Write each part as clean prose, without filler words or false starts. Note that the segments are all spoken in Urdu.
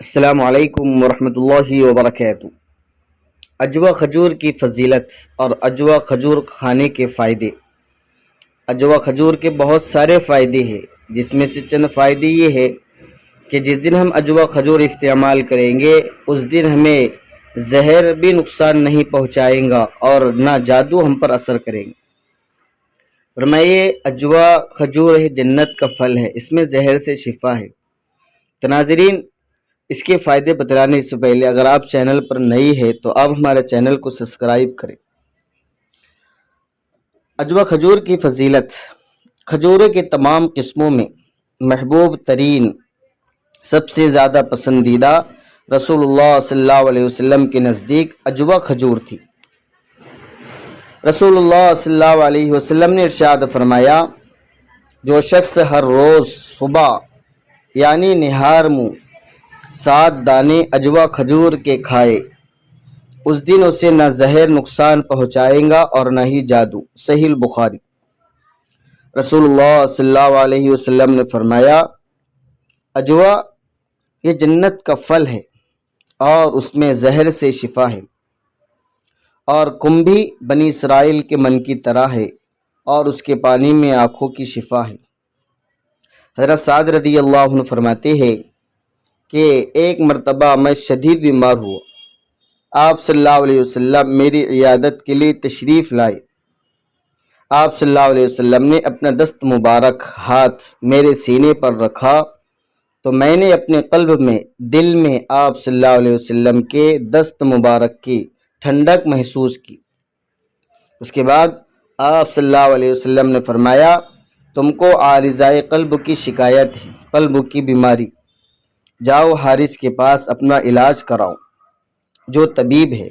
السلام علیکم ورحمۃ اللہ وبرکاتہ۔ اجوا کھجور کی فضیلت اور اجوا کھجور کھانے کے فائدے۔ اجوا کھجور کے بہت سارے فائدے ہیں، جس میں سے چند فائدے یہ ہے کہ جس دن ہم اجوا کھجور استعمال کریں گے اس دن ہمیں زہر بھی نقصان نہیں پہنچائیں گا اور نہ جادو ہم پر اثر کریں گے۔ فرمائیے اجوا کھجور ہے جنت کا پھل ہے، اس میں زہر سے شفا ہے۔ تو ناظرین، اس کے فائدے بتلانے سے پہلے اگر آپ چینل پر نئی ہے تو آپ ہمارے چینل کو سبسکرائب کریں۔ اجوا کھجور کی فضیلت۔ کھجوروں کے تمام قسموں میں محبوب ترین، سب سے زیادہ پسندیدہ رسول اللہ صلی اللہ علیہ وسلم کے نزدیک اجوا کھجور تھی۔ رسول اللہ صلی اللہ علیہ وسلم نے ارشاد فرمایا، جو شخص ہر روز صبح یعنی نہار منہ 7 دانے اجوا کھجور کے کھائے، اس دن اسے نہ زہر نقصان پہنچائیں گا اور نہ ہی جادو۔ صحیح البخاری۔ رسول اللہ صلی اللہ علیہ وسلم نے فرمایا، اجوا یہ جنت کا پھل ہے اور اس میں زہر سے شفا ہے، اور کمبھی بنی اسرائیل کے من کی طرح ہے اور اس کے پانی میں آنکھوں کی شفا ہے۔ حضرت سعد رضی اللہ عنہ فرماتے ہیں کہ ایک مرتبہ میں شدید بیمار ہوا، آپ صلی اللہ علیہ وسلم میری عیادت کے لیے تشریف لائے۔ آپ صلی اللہ علیہ وسلم نے اپنا دست مبارک ہاتھ میرے سینے پر رکھا تو میں نے اپنے قلب میں، دل میں آپ صلی اللہ علیہ وسلم کے دست مبارک کی ٹھنڈک محسوس کی۔ اس کے بعد آپ صلی اللہ علیہ وسلم نے فرمایا، تم کو عارضۂ قلب کی شکایت ہے، قلب کی بیماری، جاؤ حارث کے پاس اپنا علاج کراؤ، جو طبیب ہے۔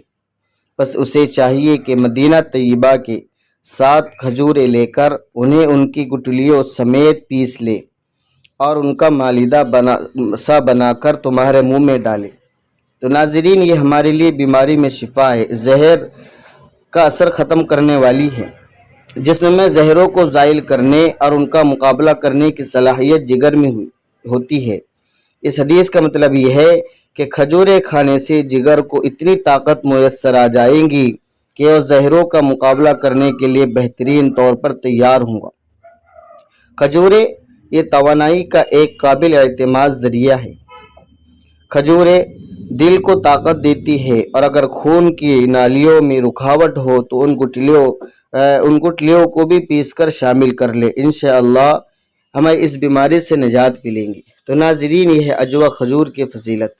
بس اسے چاہیے کہ مدینہ طیبہ کے 7 کھجوریں لے کر انہیں ان کی گٹلیوں سمیت پیس لے اور ان کا مالیدہ بنا کر تمہارے منہ میں ڈالے۔ تو ناظرین، یہ ہمارے لیے بیماری میں شفا ہے، زہر کا اثر ختم کرنے والی ہے، جسم میں زہروں کو زائل کرنے اور ان کا مقابلہ کرنے کی صلاحیت جگر میں ہوتی ہے۔ اس حدیث کا مطلب یہ ہے کہ کھجوریں کھانے سے جگر کو اتنی طاقت میسر آ جائیں گی کہ وہ زہروں کا مقابلہ کرنے کے لیے بہترین طور پر تیار ہوں گا۔ کھجوریں یہ توانائی کا ایک قابل اعتماد ذریعہ ہے۔ کھجوریں دل کو طاقت دیتی ہے، اور اگر خون کی نالیوں میں رکاوٹ ہو تو ان گٹلیوں کو بھی پیس کر شامل کر لے، انشاءاللہ ہمیں اس بیماری سے نجات ملیں گی۔ تو ناظرین، یہ ہے اجوا کھجور کی فضیلت۔